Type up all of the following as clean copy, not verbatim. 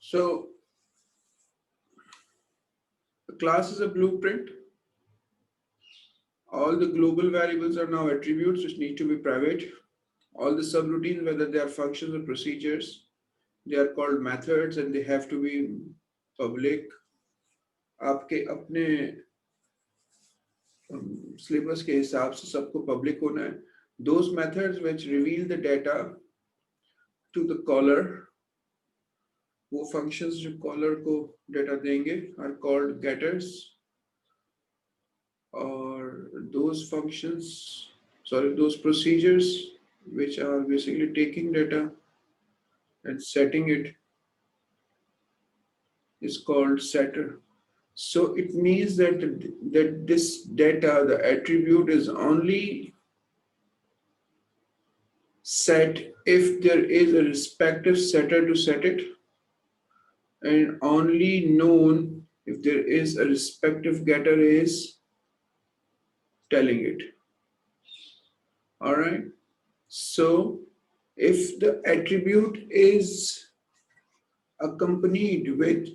So the class is a blueprint. All the global variables are now attributes which need to be private. All the subroutines, whether they are functions or procedures, they are called methods and they have to be public. आपके अपने syllabus के हिसाब से सबको public होना है. Those methods which reveal the data to the caller, वो functions जो caller को data देंगे are called getters. Or those functions, sorry, those procedures which are basically taking data and setting it is called setter. So it means that this data, the attribute is only set if there is a respective setter to set it, and only known if there is a respective getter is telling it. All right. So if the attribute is accompanied with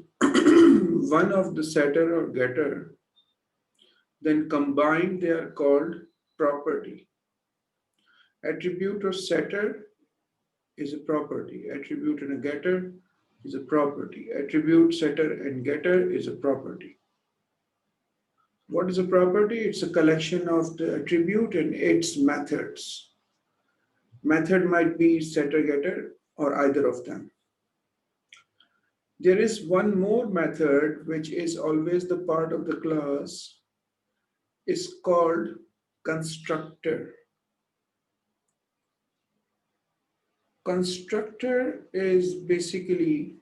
one of the setter or getter, then combined they are called property. Attribute or setter is a property. Attribute and a getter is a property. Attribute, setter, and getter is a property. What is a property? It's a collection of the attribute and its methods. Method might be setter, getter, or either of them. There is one more method which is always the part of the class, is called constructor. Constructor is basically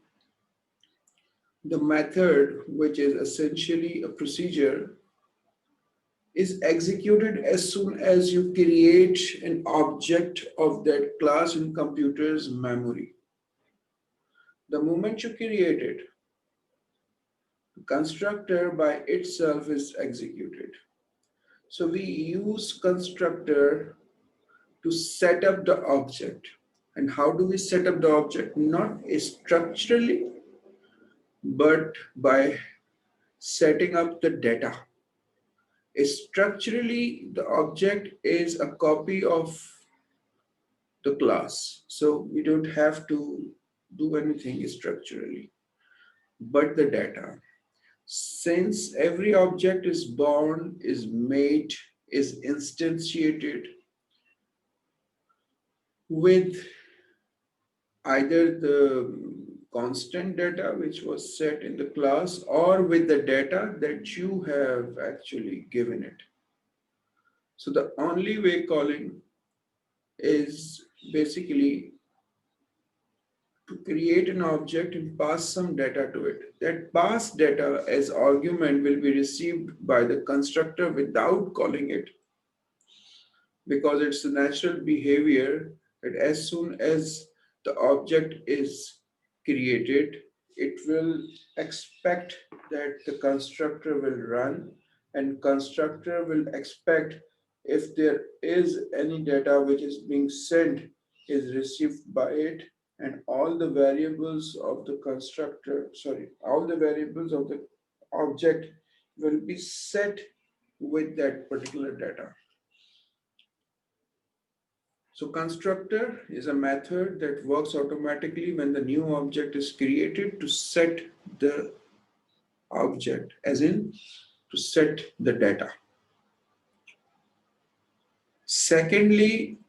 the method which is essentially a procedure is executed as soon as you create an object of that class in computer's memory. The moment you create it, the constructor by itself is executed. So we use constructor to set up the object. And how do we set up the object? Not structurally, but by setting up the data. Structurally, the object is a copy of the class. So we don't have to do anything structurally, but the data. Since every object is born, is made, is instantiated with either the constant data which was set in the class or with the data that you have actually given it. So the only way calling is basically to create an object and pass some data to it. That passed data as argument will be received by the constructor without calling it, because it's the natural behavior that as soon as the object is created, it will expect that the constructor will run, and constructor will expect if there is any data which is being sent is received by it, and all the variables of the constructor, sorry, all the variables of the object will be set with that particular data. So constructor is a method that works automatically when the new object is created to set the object, as in to set the data. Secondly,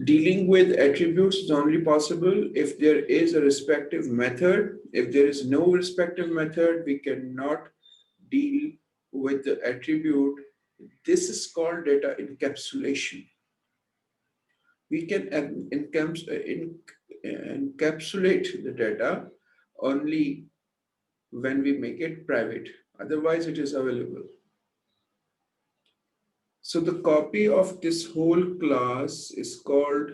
dealing with attributes is only possible if there is a respective method. If there is no respective method, we cannot deal with the attribute. This is called data encapsulation. We can encapsulate the data only when we make it private. Otherwise, it is available. So the copy of this whole class is called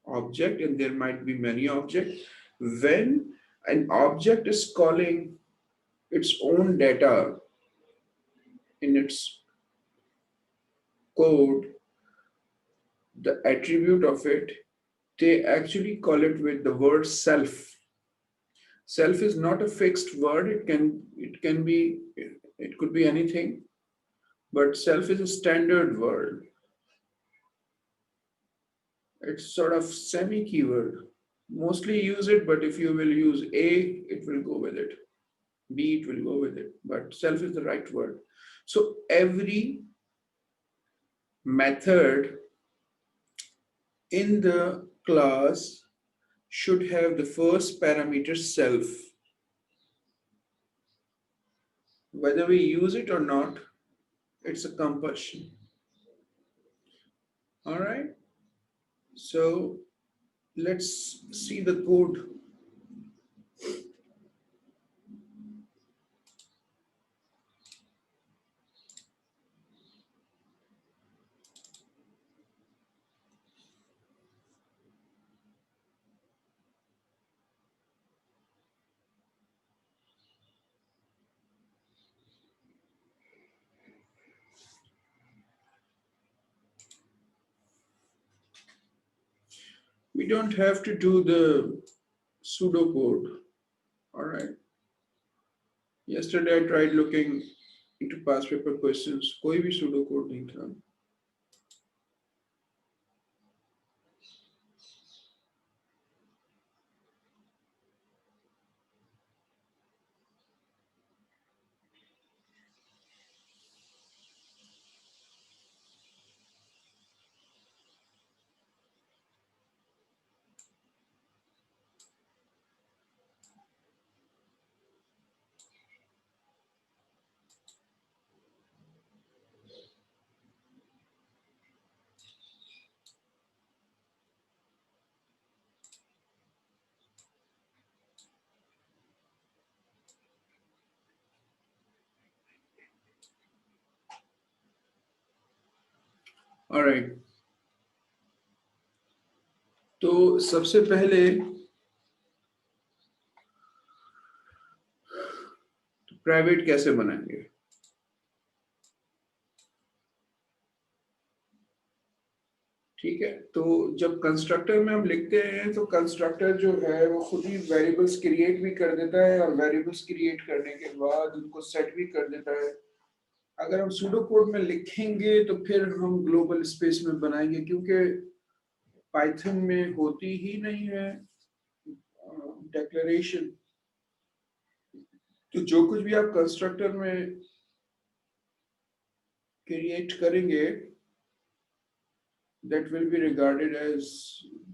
object, and there might be many objects. When an object is calling its own data in its code, the attribute of it, they actually call it with the word self. Self is not a fixed word. It could be anything, but self is a standard word. It's sort of semi-keyword. Mostly use it, but if you will use A, it will go with it. B, it will go with it. But self is the right word. So every method in the class should have the first parameter self. Whether we use it or not, it's a compulsion. All right. So let's see the code. We don't have to do the pseudocode. All right. Yesterday I tried looking into past paper questions. कोई भी pseudocode नहीं था. All right. तो सबसे पहले private कैसे बनाएंगे? ठीक है. तो जब कंस्ट्रक्टर में हम लिखते हैं तो कंस्ट्रक्टर जो है वो खुद ही वेरिएबल्स क्रिएट भी कर देता है और वेरिएबल्स क्रिएट करने के बाद उनको सेट भी कर देता है. अगर हम सूडो कोड में लिखेंगे तो फिर हम ग्लोबल स्पेस में बनाएंगे, क्योंकि पाइथन में होती ही नहीं है डिक्लेरेशन. तो जो कुछ भी आप कंस्ट्रक्टर में क्रिएट करेंगे that will be regarded as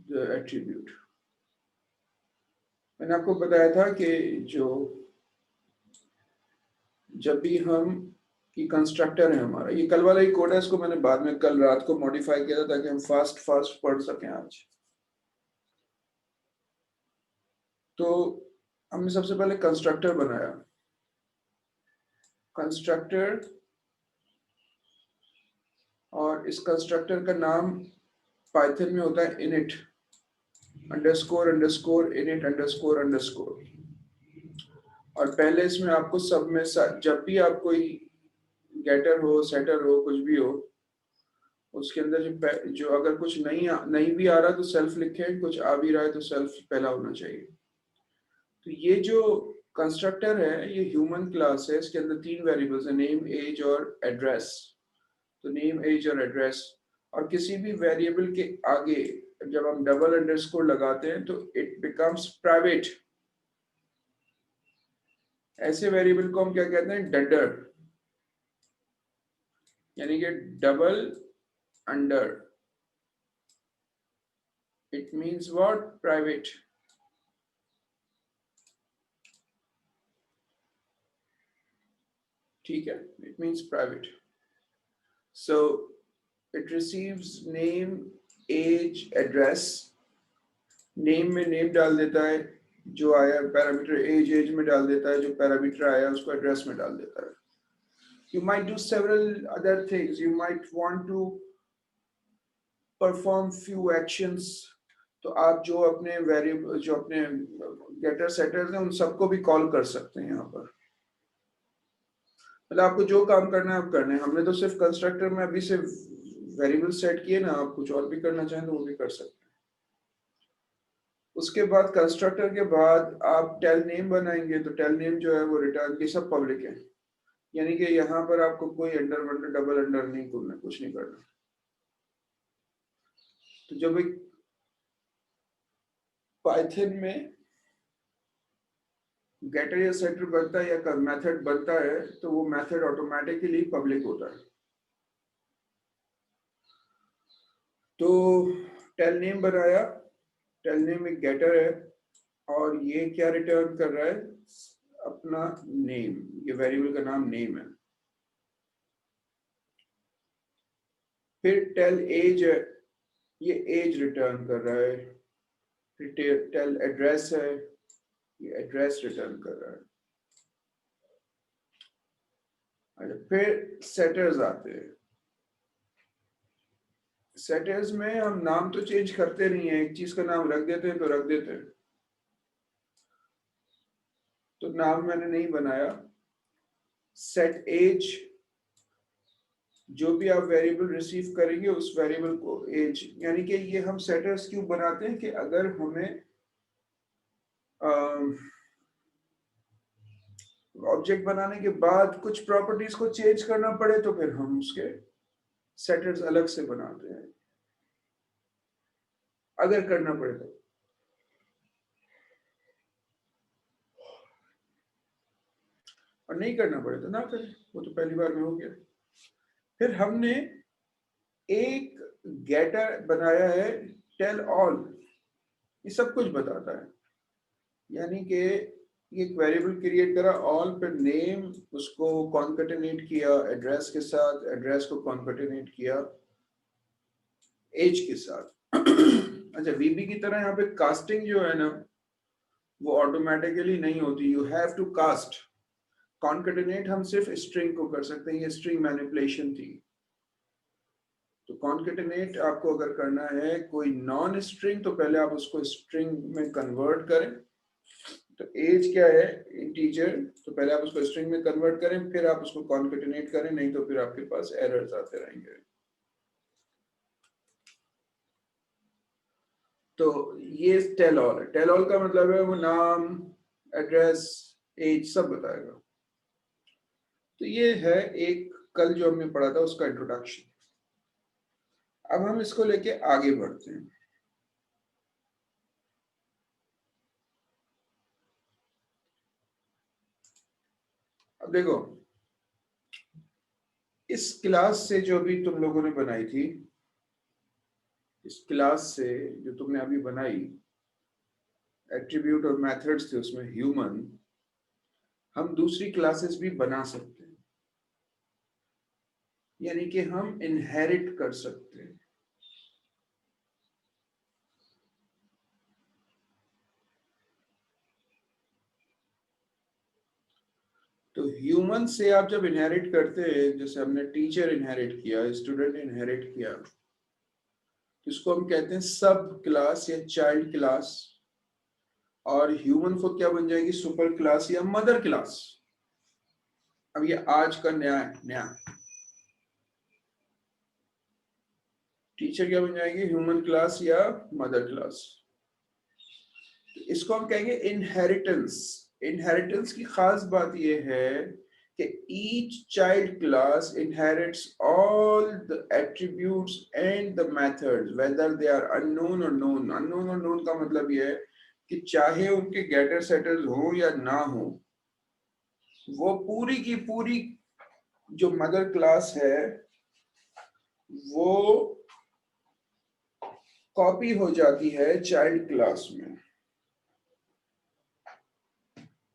the attribute. मैंने आपको बताया था कि जो जब भी हम की कंस्ट्रक्टर है हमारा, ये कल वाला ही कोड है, इसको मैंने बाद में कल रात को मॉडिफाई किया था ताकि हम फास्ट पढ़ सकें आज. तो हमने सबसे पहले कंस्ट्रक्टर बनाया. कंस्ट्रक्टर, और इस कंस्ट्रक्टर का नाम पाइथन में होता है init _ init _ और पहले इसमें आपको सब में जब भी आप कोई गेटर हो, सेटर हो, कुछ भी हो, उसके अंदर जो अगर कुछ नहीं भी आ रहा तो सेल्फ लिखें, कुछ आ भी रहा है तो सेल्फ पहला होना चाहिए. तो ये जो कंस्ट्रक्टर है ये ह्यूमन क्लास है. इसके अंदर 3 वेरिएबल्स है, नेम, एज और एड्रेस. तो नेम, एज और एड्रेस, और किसी भी वेरिएबल के आगे जब हम डबल अंडरस्कोर लगाते हैं तो इट बिकम्स प्राइवेट. ऐसे वेरिएबल को हम क्या कहते हैं? डडर, यानी कि double under. It means what? Private. ठीक है, it means private. So it receives name, age, address. Name में नेम डाल देता है, जो आया पैरामीटर. एज में डाल देता है, जो पैरामीटर आया उसको एड्रेस में डाल देता है. You might do several other things. You might want to perform few actions. तो आप जो अपने वेरिएबल, जो अपने गेटर सेटर्स हैं, उन सबको भी कॉल कर सकते हैं यहाँ पर. मतलब आपको जो काम करना है आप करना है. हमने तो सिर्फ कंस्ट्रक्टर में अभी सिर्फ वेरिएबल सेट किए ना. आप कुछ और भी करना चाहें तो वो भी कर सकते हैं. उसके बाद कंस्ट्रक्टर के बाद आप टेल नेम बनाएंगे, तो टेल नेम जो है वो रिटर्न की सब पब्लिक है, यानी कि यहाँ पर आपको कोई अंडर वंडर डबल अंडर नहीं करना, कुछ नहीं करना। तो जब एक पाइथन में गेटर या सेटर बनता है या मेथड बनता है, तो वो मेथड ऑटोमेटिकली पब्लिक होता है। तो टेल नेम बनाया, टेल नेम एक गेटर है और ये क्या रिटर्न कर रहा है, अपना नेम, ये वेरिएबल का नाम नेम है। फिर टेल एज है, ये एज रिटर्न कर रहा है। फिर टेल एड्रेस है, ये एड्रेस रिटर्न कर रहा है। अच्छा, फिर सेटर्स आते हैं। सेटर्स में हम नाम तो चेंज करते नहीं है, एक चीज का नाम रख देते हैं तो रख देते हैं। तो नाम मैंने नहीं बनाया। सेट एज, जो भी आप वेरिएबल रिसीव करेंगे उस वेरिएबल को एज, यानी कि ये हम सेटर्स क्यों बनाते हैं कि अगर हमें ऑब्जेक्ट बनाने के बाद कुछ प्रॉपर्टीज को चेंज करना पड़े तो फिर हम उसके सेटर्स अलग से बनाते हैं, अगर करना पड़े तो। और नहीं करना पड़े तो ना करें, वो तो पहली बार में हो गया। फिर हमने एक गेटर बनाया है टेल ऑल, ये सब कुछ बताता है, यानी कि एक वेरिएबल क्रिएट करा ऑल पे नेम, उसको कॉन्केटिनेट किया एड्रेस के साथ, एड्रेस को कॉन्केटिनेट किया एज के साथ। अच्छा, वीबी की तरह यहाँ पे कास्टिंग जो है ना वो ऑटोमेटिकली नहीं होती, you have to cast. Concatenate हम सिर्फ स्ट्रिंग को कर सकते हैं, ये स्ट्रिंग मैनिपुलेशन थी। तो कॉन्केटिनेट आपको अगर करना है कोई नॉन स्ट्रिंग, तो पहले आप उसको स्ट्रिंग में कन्वर्ट करें। तो एज क्या है, इंटीजर, तो पहले आप उसको स्ट्रिंग में कन्वर्ट करें, फिर आप उसको कॉन्केटिनेट करें, नहीं तो फिर आपके पास एरर्स आते रहेंगे। तो ये टेल ऑल है। टेल ऑल का मतलब है वो नाम, एड्रेस, एज सब बताएगा। तो ये है एक कल जो हमने पढ़ा था उसका इंट्रोडक्शन। अब हम इसको लेके आगे बढ़ते हैं। अब देखो, इस क्लास से जो भी तुम लोगों ने बनाई थी, इस क्लास से जो तुमने अभी बनाई, एट्रीब्यूट और मेथड्स थे उसमें ह्यूमन, हम दूसरी क्लासेस भी बना सकते हैं, यानी कि हम इनहेरिट कर सकते हैं। तो ह्यूमन से आप जब इनहेरिट करते हैं, जैसे हमने टीचर इनहेरिट किया, स्टूडेंट इनहेरिट किया, तो इसको हम कहते हैं सब क्लास या चाइल्ड क्लास। और ह्यूमन को क्या बन जाएगी, सुपर क्लास या मदर क्लास। अब ये आज का नया है, नया टीचर क्या बन जाएगी, ह्यूमन क्लास या मदर क्लास। इसको हम कहेंगे इनहेरिटेंस। इनहेरिटेंस की खास बात यह है कि each child class inherits all the attributes and the methods whether they are unknown और नोन। अननोन और नोन का मतलब यह है कि चाहे उनके गेटर सेटर्स हो या ना हो, वो पूरी की पूरी जो मदर क्लास है वो कॉपी हो जाती है चाइल्ड क्लास में।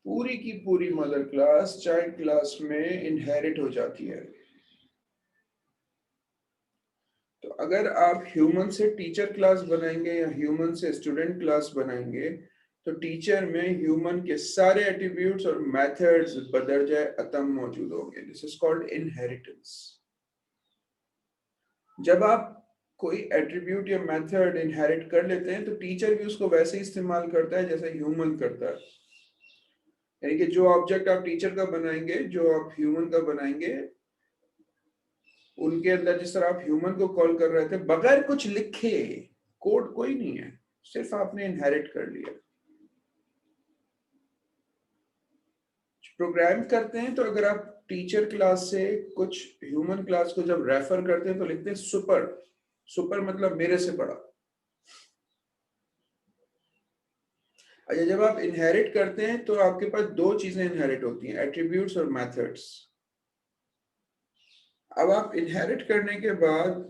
पूरी की पूरी मदर क्लास चाइल्ड क्लास में इनहेरिट हो जाती है। तो अगर आप ह्यूमन से टीचर क्लास बनाएंगे या ह्यूमन से स्टूडेंट क्लास बनाएंगे, तो टीचर में ह्यूमन के सारे एट्रीब्यूट्स और मेथड्स बदरजा अतम मौजूद होंगे। This is called inheritance. जब आप कोई एट्रीब्यूट या मेथड इनहेरिट कर लेते हैं, तो टीचर भी उसको वैसे ही इस्तेमाल करता है जैसे ह्यूमन करता है। यानी कि जो ऑब्जेक्ट आप टीचर का बनाएंगे, जो आप ह्यूमन का बनाएंगे, उनके अंदर जिस तरह आप ह्यूमन को कॉल कर रहे थे बगैर कुछ लिखे, कोड कोई नहीं है, सिर्फ आपने इनहेरिट कर लिया। प्रोग्राम करते हैं तो अगर आप टीचर क्लास से कुछ ह्यूमन क्लास को जब रेफर करते हैं तो लिखते हैं सुपर। सुपर मतलब मेरे से बड़ा। अच्छा, जब आप इनहेरिट करते हैं तो आपके पास दो चीजें इनहेरिट होती हैं, एट्रीब्यूट्स और मेथड्स। अब आप इनहेरिट करने के बाद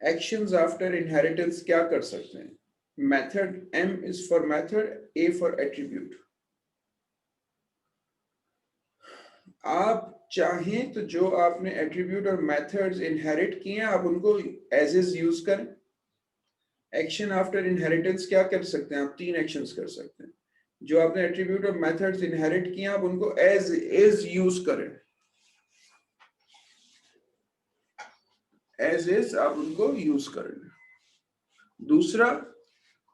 एक्शंस आफ्टर इनहेरिटेंस क्या कर सकते हैं? Method M is for method, A for attribute. आप चाहें तो जो आपने एट्रीब्यूट और मेथड्स इनहेरिट किए हैं आप उनको एज इज यूज करें। एक्शन आफ्टर इनहेरिटेंस क्या कर सकते हैं? आप तीन एक्शंस कर सकते हैं। जो आपने एट्रीब्यूट और मेथड्स इनहेरिट किए आप उनको एज इज यूज करें। एज इज आप उनको यूज करें। दूसरा,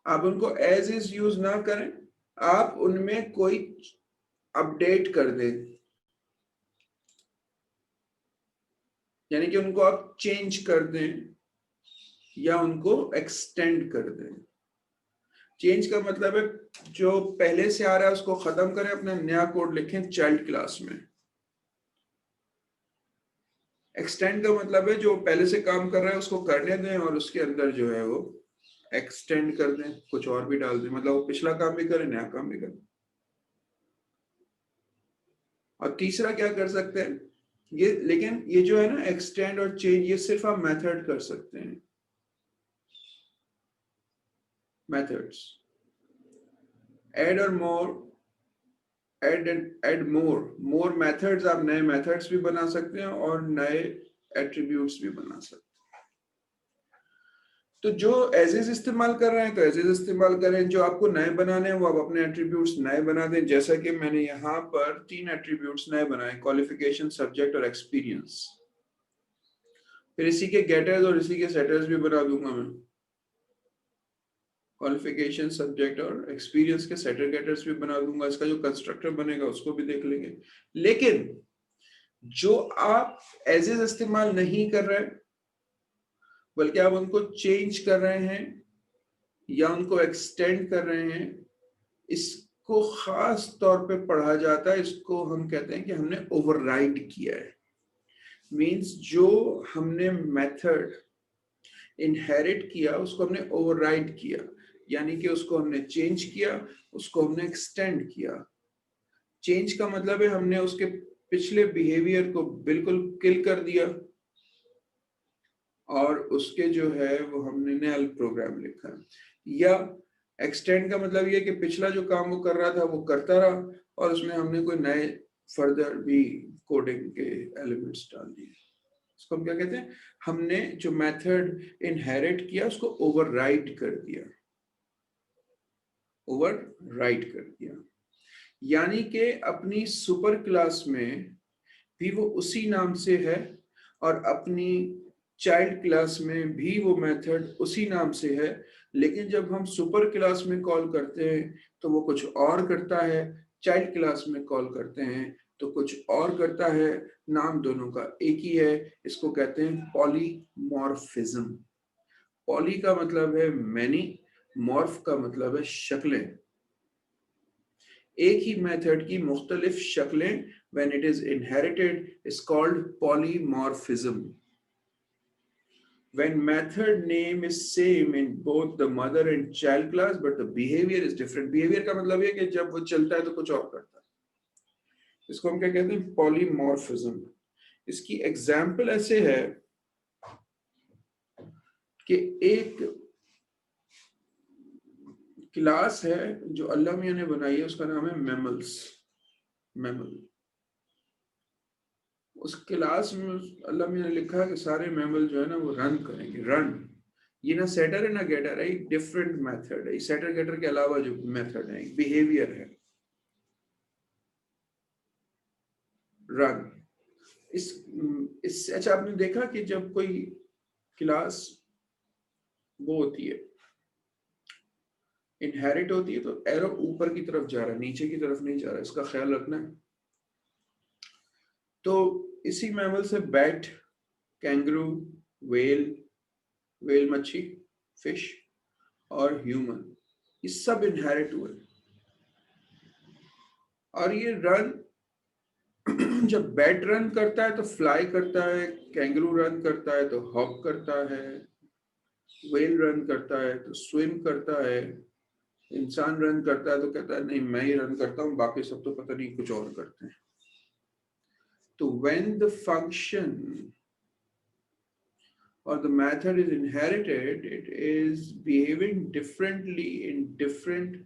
आप उनको एज इज यूज ना करें, आप उनमें कोई अपडेट कर दें, यानी कि उनको आप चेंज कर दें या उनको एक्सटेंड कर दें। चेंज का मतलब है जो पहले से आ रहा है उसको खत्म करें, अपना नया कोड लिखें चाइल्ड क्लास में। एक्सटेंड का मतलब है जो पहले से काम कर रहा है उसको करने दें और उसके अंदर जो है वो एक्सटेंड कर दें, कुछ और भी डाल दें, मतलब वो पिछला काम भी करे नया काम भी करे। और तीसरा क्या कर सकते हैं ये, लेकिन ये जो है ना एक्सटेंड और चेंज ये सिर्फ आप मेथड कर सकते हैं, मेथड्स। ऐड और मोर, ऐड मोर मेथड्स, आप नए मेथड्स भी बना सकते हैं और नए एट्रीब्यूट्स भी बना सकते हैं। तो जो एज इज इस्तेमाल कर रहे हैं तो एज इज इस्तेमाल करें, जो आपको नए बनाने हैं वो आप अपने एट्रीब्यूट्स नए बना दें। जैसा कि मैंने यहाँ पर 3 एट्रीब्यूट्स नए बनाए, क्वालिफिकेशन, सब्जेक्ट और एक्सपीरियंस। फिर इसी के गेटर्स और इसी के सेटर्स भी बना दूंगा मैं। क्वालिफिकेशन, सब्जेक्ट और एक्सपीरियंस के सेटर गेटर्स भी बना दूंगा। इसका जो कंस्ट्रक्टर बनेगा उसको भी देख लेंगे। लेकिन जो आप एज इज इस्तेमाल नहीं कर रहे बल्कि आप उनको चेंज कर रहे हैं या उनको एक्सटेंड कर रहे हैं, इसको खास तौर पे पढ़ा जाता है, इसको हम कहते हैं कि हमने ओवरराइड किया है। मींस जो हमने मेथड इनहेरिट किया उसको हमने ओवरराइड किया, यानी कि उसको हमने चेंज किया, उसको हमने एक्सटेंड किया। चेंज का मतलब है हमने उसके पिछले बिहेवियर को बिल्कुल किल कर दिया और उसके जो है वो हमने नया प्रोग्राम लिखा। या एक्सटेंड का मतलब ये कि पिछला जो काम वो कर रहा था वो करता रहा और उसमें हमने कोई नए फर्दर भी कोडिंग के एलिमेंट्स डाल दिए। इसको हम क्या कहते हैं? हमने जो मेथड इनहेरिट किया उसको ओवरराइड कर दिया, ओवरराइड कर दिया। यानी कि अपनी सुपर क्लास में भी वो उसी नाम से है और अपनी चाइल्ड क्लास में भी वो मेथड उसी नाम से है, लेकिन जब हम सुपर क्लास में कॉल करते हैं तो वो कुछ और करता है, चाइल्ड क्लास में कॉल करते हैं तो कुछ और करता है। नाम दोनों का एक ही है, इसको कहते हैं पॉलीमॉर्फिज्म। पॉली का मतलब है मैनी, मॉर्फ का मतलब है शक्लें। एक ही मेथड की मुख्तलिफ शक्लें when it is inherited is called polymorphism. When method name is same in both the mother and child class but the behavior is different. Behavior का मतलब ये कि जब वो चलता है तो कुछ और करता है, इसको हम क्या कहते हैं? polymorphism. इसकी एग्जाम्पल ऐसे है कि एक क्लास है जो अल्लाह मियां ने बनाई है, उसका नाम है मैमल्स। मैमल, उस क्लास में अल्लाह मियां ने लिखा कि सारे मैमल जो है ना वो रन करेंगे। रन, ये ना सेटर है ना गेटर है, एक डिफरेंट मेथड है। सेटर गेटर के अलावा जो मेथड है बिहेवियर है रन। इस अच्छा, आपने देखा कि जब कोई क्लास वो होती है इनहेरिट होती है तो एरो ऊपर की तरफ जा रहा है, नीचे की तरफ नहीं जा रहा है, इसका ख्याल रखना है। तो इसी मैमल से बैट, कैंगरू, वेल, वेल मच्छी, फिश और ह्यूमन, ये सब इनहेरिट हुए। और ये रन जब बैट रन करता है तो फ्लाई करता है, कैंगरू रन करता है तो हॉप करता है, वेल रन करता है तो स्विम करता है, इंसान रन करता है तो कहता है नहीं मैं ही रन करता हूँ, बाकी सब तो पता नहीं कुछ और करते हैं। तो when the function or the method is inherited, it is behaving differently in different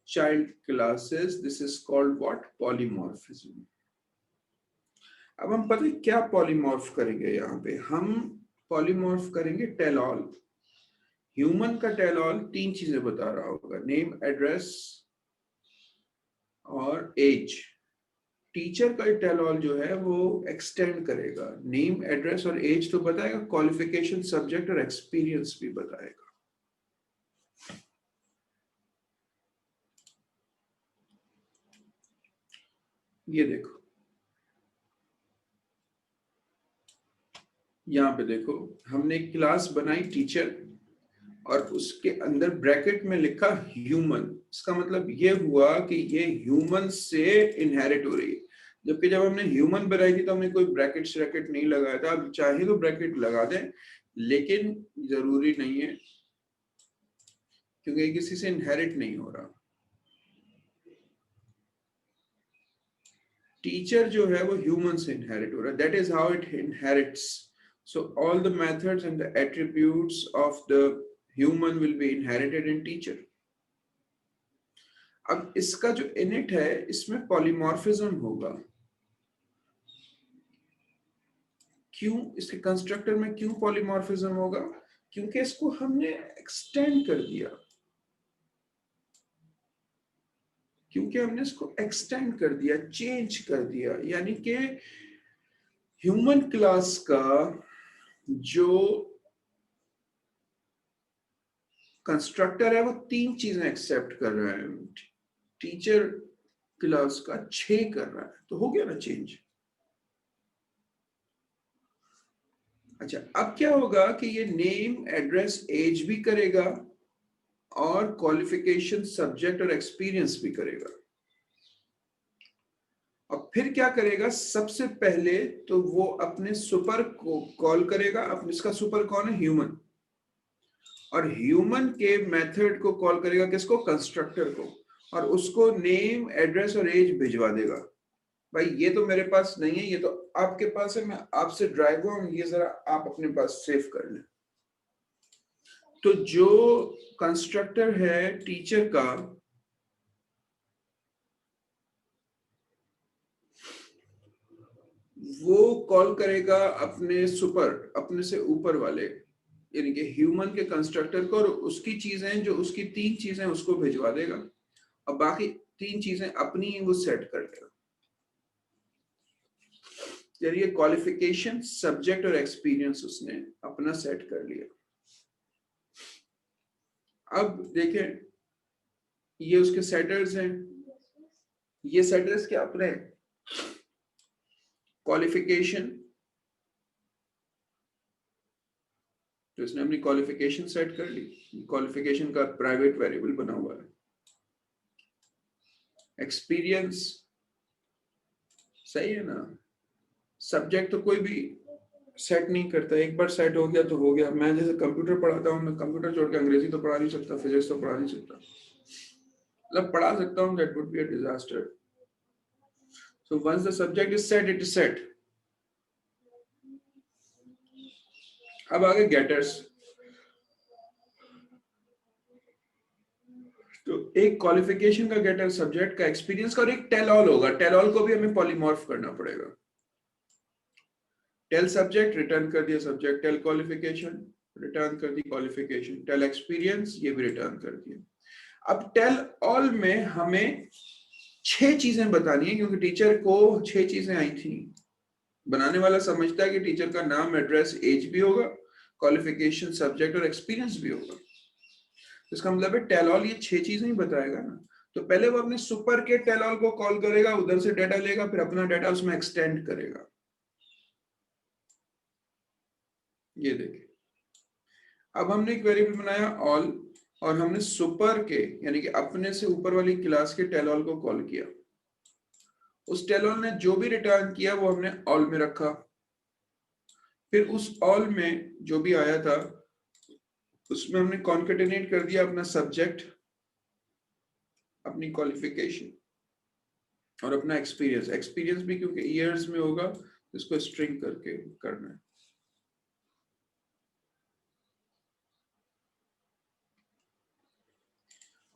child classes. This is called what? Polymorphism. अब हम पता है क्या पॉलीमॉर्फ करेंगे, यहाँ पे हम पॉलीमॉर्फ करेंगे टेल ऑल। ह्यूमन का टेल ऑल 3 चीजें बता रहा होगा, नेम, एड्रेस और एज। टीचर का टेल ऑल जो है वो एक्सटेंड करेगा, नेम, एड्रेस और एज तो बताएगा, क्वालिफिकेशन, सब्जेक्ट और एक्सपीरियंस भी बताएगा। ये देखो, यहाँ पे देखो, हमने एक क्लास बनाई टीचर और उसके अंदर ब्रैकेट में लिखा ह्यूमन। इसका मतलब ये हुआ कि ये ह्यूमन से इनहेरिट हो रही है। जबकि जब हमने ह्यूमन बनाई थी तो हमने कोई ब्रैकेट नहीं लगाया था। अब चाहे तो ब्रैकेट लगा दें, लेकिन जरूरी नहीं है, क्योंकि ये किसी से इनहेरिट नहीं हो रहा। टीचर जो है वो ह्यूमन से इनहेरिट हो रहा है, that is how it inherits. So all the methods and the attributes of the human will be inherited in teacher. अब इसका जो इनिट है इसमें पॉलीमॉर्फिज्म होगा। क्यों इसके कंस्ट्रक्टर में क्यों पॉलीमॉर्फिज्म होगा? क्योंकि इसको हमने एक्सटेंड कर दिया, क्योंकि हमने इसको एक्सटेंड कर दिया, चेंज कर दिया। यानी कि ह्यूमन क्लास का जो कंस्ट्रक्टर है वो 3 चीजें एक्सेप्ट कर रहा है, टीचर क्लास का 6 कर रहा है, तो हो गया ना चेंज। अच्छा, अब क्या होगा कि ये नेम, एड्रेस, एज भी करेगा और क्वालिफिकेशन, सब्जेक्ट और एक्सपीरियंस भी करेगा। और फिर क्या करेगा? सबसे पहले तो वो अपने सुपर को कॉल करेगा। अब इसका सुपर कौन है? ह्यूमन। और ह्यूमन के मेथड को कॉल करेगा, किसको? कंस्ट्रक्टर को। और उसको नेम, एड्रेस और एज भिजवा देगा। भाई ये तो मेरे पास नहीं है, ये तो आपके पास है, मैं आपसे ड्राइव हुआ हूं, ये जरा आप अपने पास सेव कर लें। तो जो कंस्ट्रक्टर है टीचर का, वो कॉल करेगा अपने सुपर, अपने से ऊपर वाले, यानी कि ह्यूमन के कंस्ट्रक्टर को, और उसकी चीजें, जो उसकी 3 चीजें उसको भिजवा देगा और बाकी 3 चीजें अपनी वो सेट कर लेगा। यानी क्वालिफिकेशन, सब्जेक्ट और एक्सपीरियंस उसने अपना सेट कर लिया। अब देखें, ये उसके सेटर्स हैं। ये सेटर्स क्या अपने क्वालिफिकेशन, तो इसने अपनी क्वालिफिकेशन सेट कर ली, क्वालिफिकेशन का प्राइवेट वेरिएबल बना हुआ है। एक्सपीरियंस सही है ना? सब्जेक्ट तो कोई भी सेट नहीं करता, एक बार सेट हो गया तो हो गया। मैं जैसे कंप्यूटर पढ़ाता हूँ, मैं कंप्यूटर छोड़ के अंग्रेजी तो पढ़ा नहीं सकता, फिजिक्स तो पढ़ा नहीं सकता, मतलब पढ़ा सकता हूँ, that would be a disaster. So once the subject is set, it is set. अब आगे गेटर्स। तो एक क्वालिफिकेशन का गेटर, सब्जेक्ट का, एक्सपीरियंस का, और एक टेल ऑल होगा। टेल ऑल को भी हमें पॉलीमॉर्फ करना पड़ेगा। टेल सब्जेक्ट, रिटर्न कर दिया सब्जेक्ट। टेल क्वालिफिकेशन, रिटर्न कर दी क्वालिफिकेशन। टेल एक्सपीरियंस, ये भी रिटर्न कर दिया। अब टेल ऑल में हमें 6 चीजें बतानी है, क्योंकि टीचर को 6 चीजें आई थी। बनाने वाला समझता है कि टीचर का नाम, एड्रेस, एज भी होगा, क्वालिफिकेशन, सब्जेक्ट और एक्सपीरियंस भी होगा। इसका मतलब है टेल ऑल ये 6 चीजें ही बताएगा ना। तो पहले वो अपने सुपर के टेल ऑल को कॉल करेगा, उधर से डाटा लेगा, फिर अपना डाटा उसमें एक्सटेंड करेगा। ये देखिए, अब हमने एक वेरिएबल बनाया ऑल, और हमने सुपर के यानी कि अपने से ऊपर वाली क्लास के टेलऑल को कॉल किया। उस टेलऑल ने जो भी रिटर्न किया वो हमने ऑल में रखा। फिर उस ऑल में जो भी आया था उसमें हमने कॉन्केटेनेट कर दिया अपना सब्जेक्ट, अपनी क्वालिफिकेशन और अपना एक्सपीरियंस। एक्सपीरियंस भी क्योंकि ईयर्स में होगा तो इसको स्ट्रिंग करके करना है।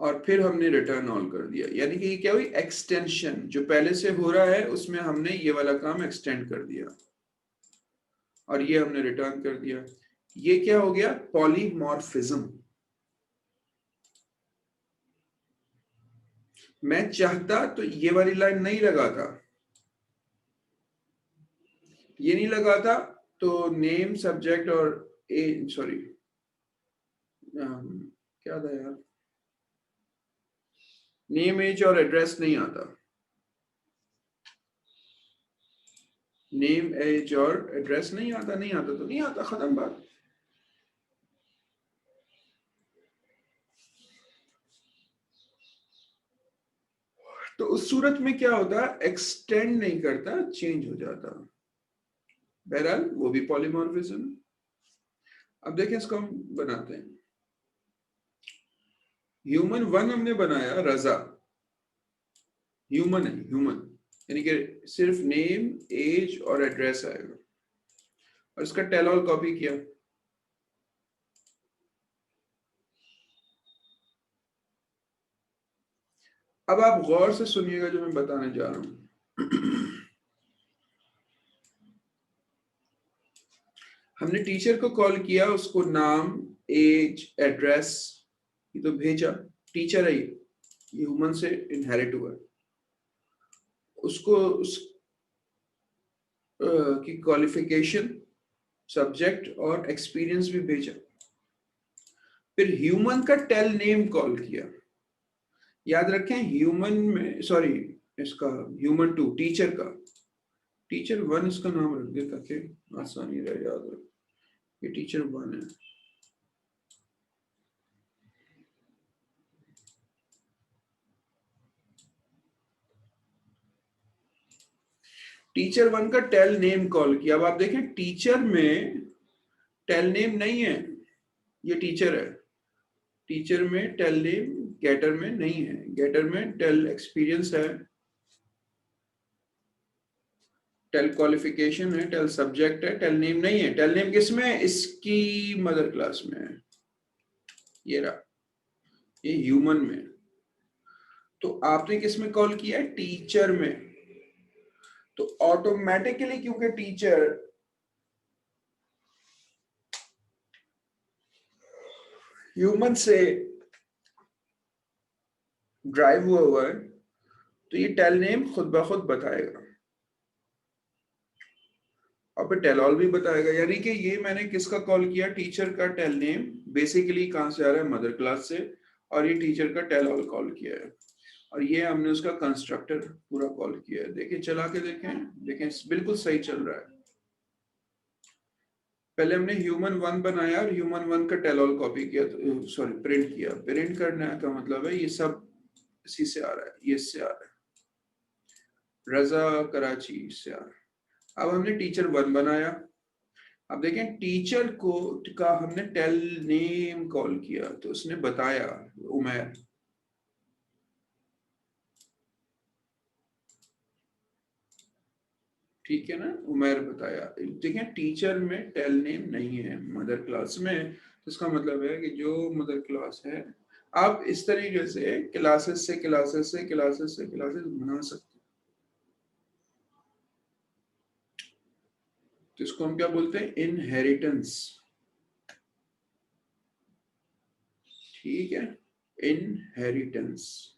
और फिर हमने रिटर्न ऑल कर दिया, यानी कि ये क्या हुई, एक्सटेंशन। जो पहले से हो रहा है उसमें हमने ये वाला काम एक्सटेंड कर दिया और ये हमने रिटर्न कर दिया। ये क्या हो गया, पॉलीमॉर्फिज्म। मैं चाहता तो ये वाली लाइन नहीं लगाता, ये नहीं लगाता तो नेम सब्जेक्ट और सॉरी क्या था यार, नेम एज और एड्रेस नहीं आता। नेम एज और एड्रेस नहीं आता, नहीं आता तो नहीं आता, खत्म बात। तो उस सूरत में क्या होता, एक्सटेंड नहीं करता, चेंज हो जाता। बहरहाल वो भी पॉलीमॉर्फिज्म। अब देखें इसको हम बनाते हैं। ह्यूमन वन हमने बनाया, रजा ह्यूमन है, ह्यूमन यानी कि सिर्फ नेम एज और एड्रेस आएगा, और इसका टेलऑल कॉपी किया। अब आप गौर से सुनिएगा जो मैं बताने जा रहा हूं। हमने टीचर को कॉल किया, उसको नाम एज एड्रेस ये तो भेजा। टीचर है ये ह्यूमन से इनहेरिट हुआ। उसको उस की क्वालिफिकेशन, सब्जेक्ट और एक्सपीरियंस भी भेजा। फिर ह्यूमन का टेल नेम कॉल किया। याद रखें ह्यूमन में, सॉरी इसका ह्यूमन टू टीचर का, टीचर वन इसका नाम रख दे ताकि आसानी रहे याद रख, ये टीचर वन है। टीचर वन का टेल नेम कॉल किया। अब आप देखें टीचर में टेल नेम नहीं है, ये टीचर है। टीचर में टेल नेम गेटर में नहीं है, गेटर में टेल एक्सपीरियंस है, टेल क्वालिफिकेशन है, टेल सब्जेक्ट है, टेल नेम नहीं है। टेल नेम किसमें, इसकी मदर क्लास में है, ये रहा, ये ह्यूमन में। तो आपने किसमें कॉल किया है, टीचर में। तो ऑटोमेटिकली क्योंकि टीचर ह्यूमन से ड्राइव हुआ है तो ये टेल नेम खुद ब खुद बताएगा और फिर टेल ऑल भी बताएगा। यानी कि ये मैंने किसका कॉल किया, टीचर का टेल नेम बेसिकली कहां से आ रहा है, मदर क्लास से, और ये टीचर का टेल ऑल कॉल किया है, और ये हमने उसका कंस्ट्रक्टर पूरा कॉल किया है। देखिए चला के देखें, देखें बिल्कुल सही चल रहा है। पहले हमने ह्यूमन वन बनाया और ह्यूमन वन का टेल ऑल कॉपी किया, सॉरी प्रिंट किया। प्रिंट करने का मतलब है ये सब इसी से आ रहा है, ये इससे आ रहा है, रजा कराची से आ रहा है। अब हमने टीचर वन बनाया। अब देखें टीचर को का हमने टेल नेम कॉल किया तो उसने बताया उमैर। ठीक है ना, उमैर बताया। देखें टीचर में टेल नेम नहीं है मदर क्लास में, तो इसका मतलब है कि जो मदर क्लास है, आप इस तरीके से क्लासेस से क्लासेस से क्लासेस से क्लासेस बना सकते हैं। तो इसको हम क्या बोलते हैं, इनहेरिटेंस। ठीक है, इनहेरिटेंस।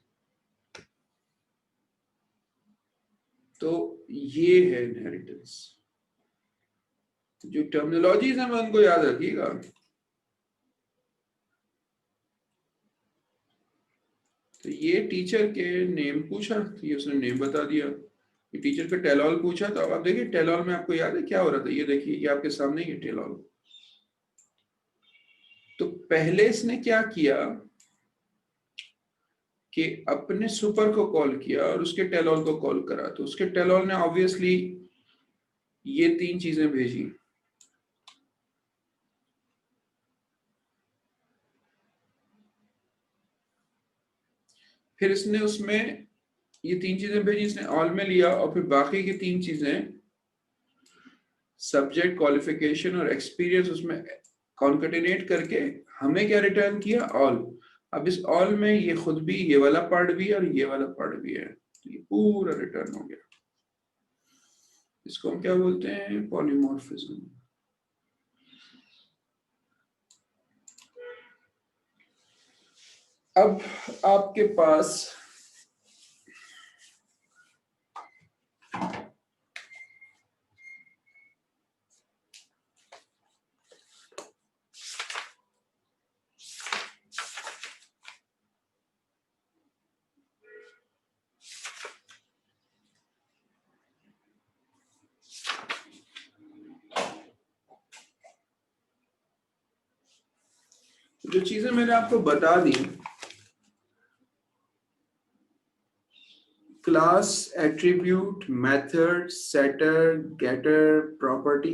तो ये है इनहेरिटेंस। जो टर्मिनोलॉजीज है मैं उनको याद रखिएगा। तो ये टीचर के नेम पूछा तो ये उसने नेम बता दिया। ये टीचर का टेलऑल पूछा तो अब आप देखिए टेलऑल में आपको याद है क्या हो रहा था, ये देखिए ये आपके सामने ही टेलऑल। तो पहले इसने क्या किया कि अपने सुपर को कॉल किया और उसके टेलॉल को कॉल करा, तो उसके टेलॉल ने ऑब्वियसली ये 3 चीजें भेजी। फिर इसने उसमें ये 3 चीजें भेजी, इसने ऑल में लिया, और फिर बाकी की 3 चीजें सब्जेक्ट, क्वालिफिकेशन और एक्सपीरियंस उसमें कॉन्केटिनेट करके हमें क्या रिटर्न किया, ऑल। अब इस ऑल में ये खुद भी, ये वाला पार्ट भी है और ये वाला पार्ट भी है, तो ये पूरा रिटर्न हो गया। इसको हम क्या बोलते हैं, पॉलीमॉर्फिज्म। अब आपके पास जो चीजें मैंने आपको बता दी, class, attribute, method, setter, getter, property,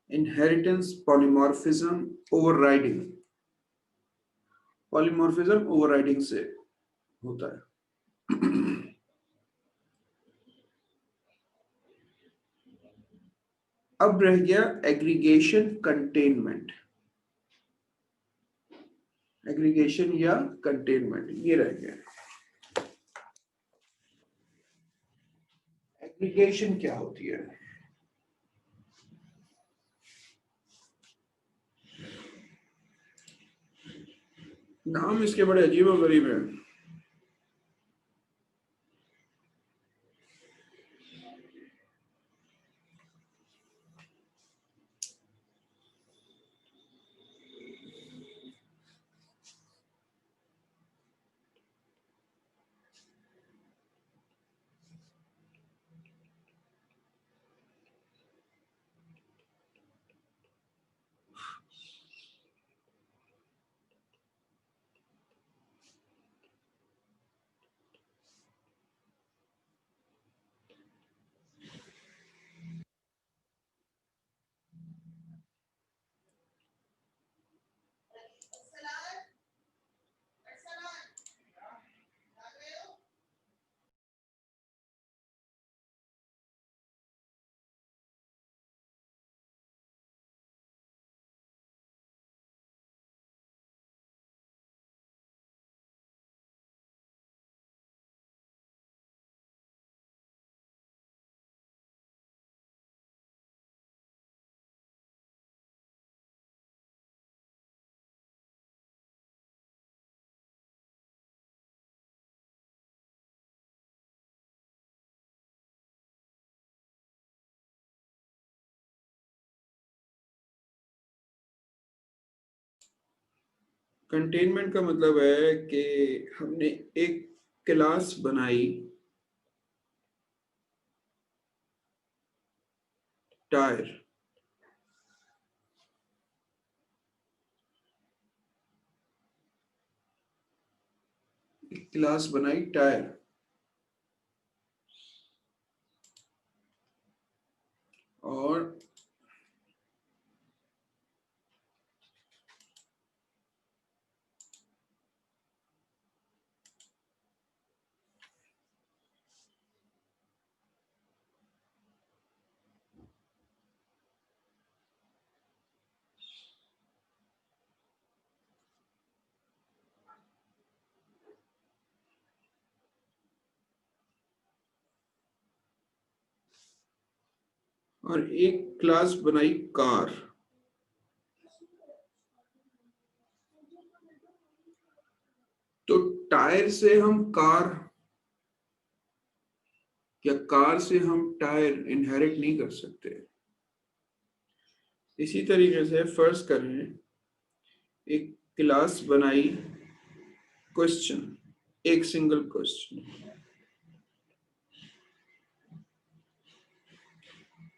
inheritance, polymorphism, overriding. Polymorphism overriding से होता है। अब रह गया एग्रीगेशन, कंटेनमेंट। एग्रीगेशन या कंटेनमेंट, ये रह गया। एग्रीगेशन क्या होती है? नाम इसके बड़े अजीब और गरीब हैं। कंटेनमेंट का मतलब है कि हमने एक क्लास बनाई टायर, एक क्लास बनाई टायर, और एक क्लास बनाई कार। तो टायर से हम कार, या कार से हम टायर इनहेरिट नहीं कर सकते। इसी तरीके से फर्ज करें एक क्लास बनाई क्वेश्चन, एक सिंगल क्वेश्चन,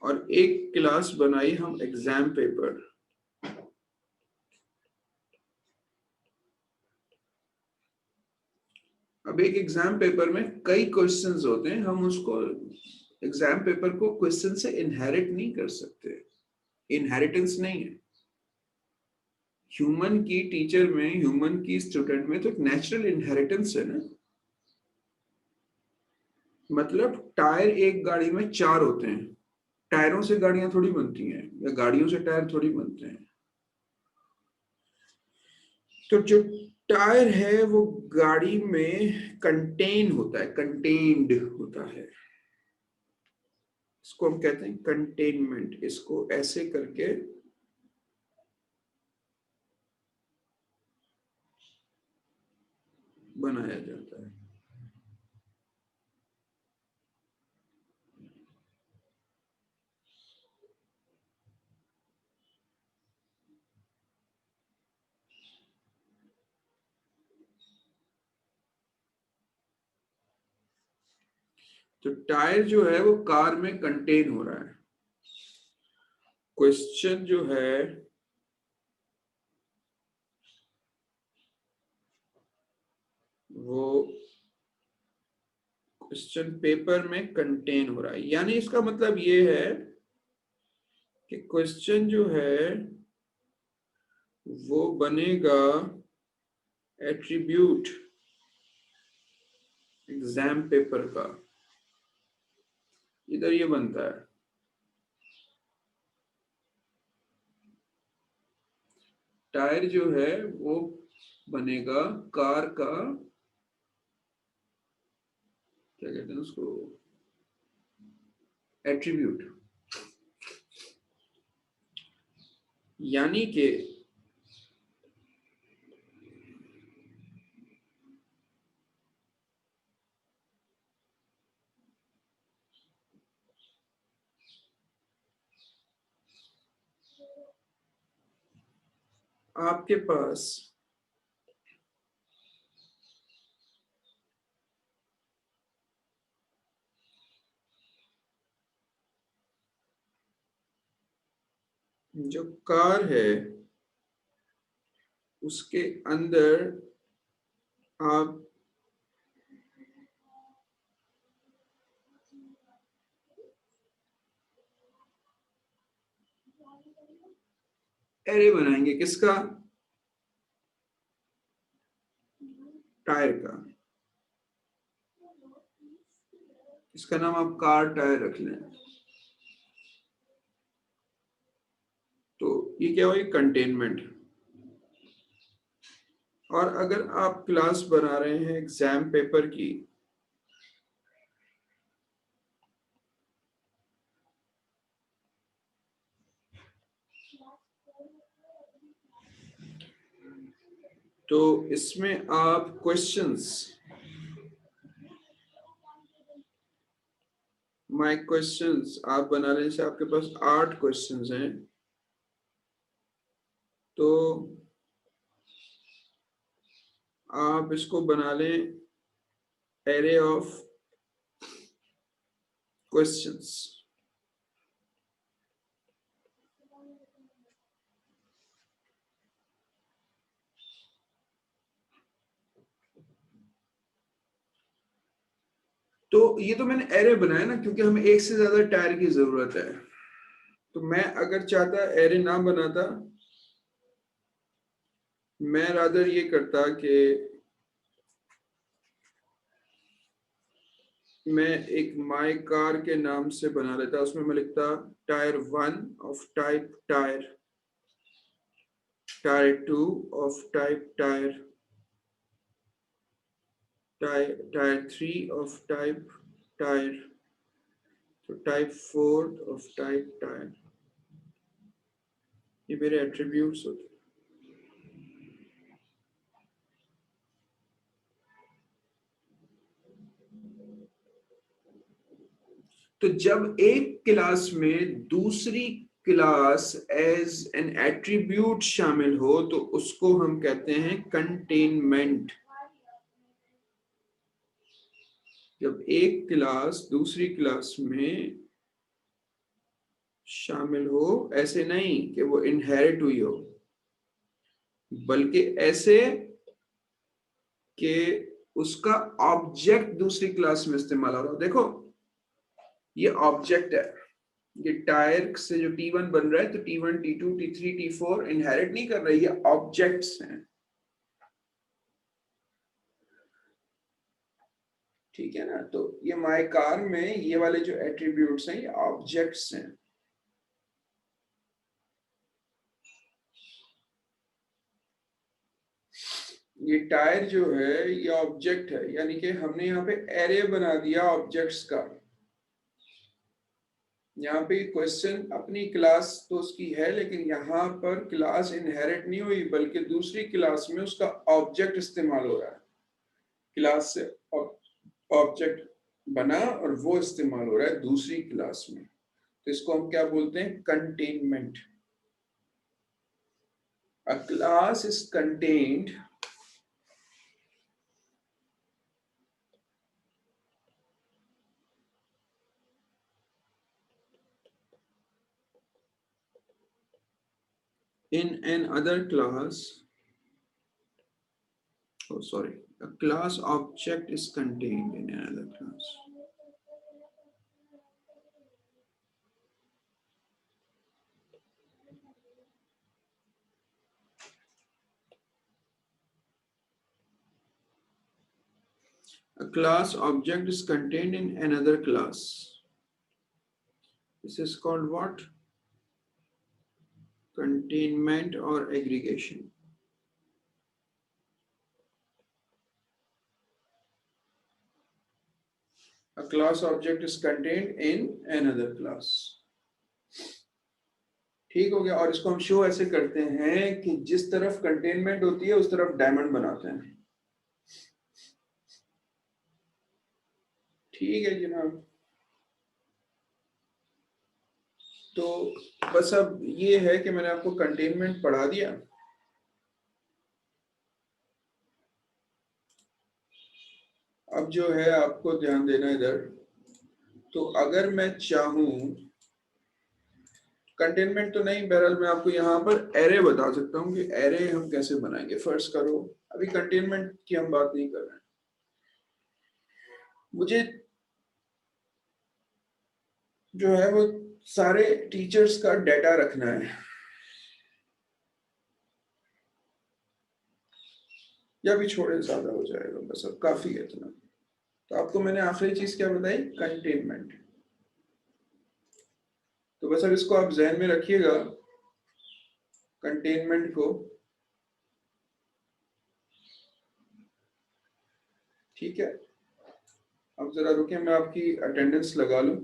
और एक क्लास बनाई हम एग्जाम पेपर। अब एक एग्जाम पेपर में कई क्वेश्चंस होते हैं, हम उसको एग्जाम पेपर को क्वेश्चन से इनहेरिट नहीं कर सकते, इनहेरिटेंस नहीं है। ह्यूमन की टीचर में, ह्यूमन की स्टूडेंट में तो एक नेचुरल इनहेरिटेंस है ना। मतलब टायर एक गाड़ी में 4 होते हैं, टायरों से गाड़ियां थोड़ी बनती हैं, या गाड़ियों से टायर थोड़ी बनते हैं। तो जो टायर है वो गाड़ी में कंटेन होता है, कंटेन्ड होता है, इसको हम कहते हैं कंटेनमेंट। इसको ऐसे करके बनाया जाता है। तो टायर जो है वो कार में कंटेन हो रहा है। क्वेश्चन जो है वो क्वेश्चन पेपर में कंटेन हो रहा है, यानी इसका मतलब ये है कि क्वेश्चन जो है वो बनेगा एट्रीब्यूट एग्जाम पेपर का, इधर ये बनता है। टायर जो है वो बनेगा कार का, क्या कहते हैं उसको, एट्रीब्यूट। यानी कि आपके पास जो कार है उसके अंदर आप एरे बनाएंगे, किसका, टायर का। इसका नाम आप कार टायर रख लें। तो ये क्या हुआ, कंटेनमेंट। और अगर आप क्लास बना रहे हैं एग्जाम पेपर की, तो इसमें आप क्वेश्चंस, माय क्वेश्चंस आप बना लें, से आपके पास 8 क्वेश्चंस हैं, तो आप इसको बना लें एरे ऑफ क्वेश्चंस। तो ये तो मैंने एरे बनाया ना, क्योंकि हमें एक से ज्यादा टायर की जरूरत है। तो मैं अगर चाहता एरे ना बनाता, मैं रादर ये करता कि मैं एक माई कार के नाम से बना लेता, उसमें मैं लिखता tyre 1 of type tyre, tyre 2 of type tyre, tyre 3 of type tyre, तो टाइप 4 ऑफ टाइप टायर। ये मेरे एट्रीब्यूट्स होते हैं। तो जब एक क्लास में दूसरी क्लास एज एन एट्रीब्यूट शामिल हो तो उसको हम कहते हैं कंटेनमेंट। जब एक क्लास दूसरी क्लास में शामिल हो, ऐसे नहीं कि वो इनहेरिट हुई हो, बल्कि ऐसे कि उसका ऑब्जेक्ट दूसरी क्लास में इस्तेमाल हो रहा है। देखो ये ऑब्जेक्ट है, ये टायर से जो T1 बन रहा है, तो T1 T2 T3 T4 inherit नहीं कर रही, ये ऑब्जेक्ट्स हैं। ठीक है ना, तो ये माय कार में ये वाले जो एट्रीब्यूट्स हैं ये ऑब्जेक्ट्स हैं। ये टायर जो है ये ऑब्जेक्ट है, यानी कि हमने यहाँ पे एरे बना दिया ऑब्जेक्ट्स का। यहाँ पे क्वेश्चन अपनी क्लास तो उसकी है, लेकिन यहाँ पर क्लास इनहेरिट नहीं हुई, बल्कि दूसरी क्लास में उसका ऑब्जेक्ट इस्तेमाल हो रहा है। क्लास से ऑब्जेक्ट बना और वो इस्तेमाल हो रहा है दूसरी क्लास में, तो इसको हम क्या बोलते हैं? Containment. A class is contained in an other class. Oh, sorry. A class object is contained in another class. A class object is contained in another class. This is called what? Containment or aggregation. A class object is contained in another class. ठीक हो गया। और इसको हम show ऐसे करते हैं कि जिस तरफ कंटेनमेंट होती है उस तरफ डायमंड बनाते हैं। ठीक है जनाब, तो बस अब ये है कि मैंने आपको कंटेनमेंट पढ़ा दिया। अब जो है आपको ध्यान देना इधर, तो अगर मैं चाहूं, कंटेनमेंट तो नहीं, बहरहाल मैं आपको यहाँ पर एरे बता सकता हूँ कि एरे हम कैसे बनाएंगे। फर्स्ट करो, अभी कंटेनमेंट की हम बात नहीं कर रहे हैं। मुझे जो है वो सारे टीचर्स का डाटा रखना है, या भी छोड़े ज्यादा हो जाएगा, बस अब काफी है इतना। तो आपको मैंने आखिरी चीज क्या बताई? कंटेनमेंट। तो बस अब इसको आप जहन में रखिएगा, कंटेनमेंट को। ठीक है, अब जरा रुकिए, मैं आपकी अटेंडेंस लगा लूं।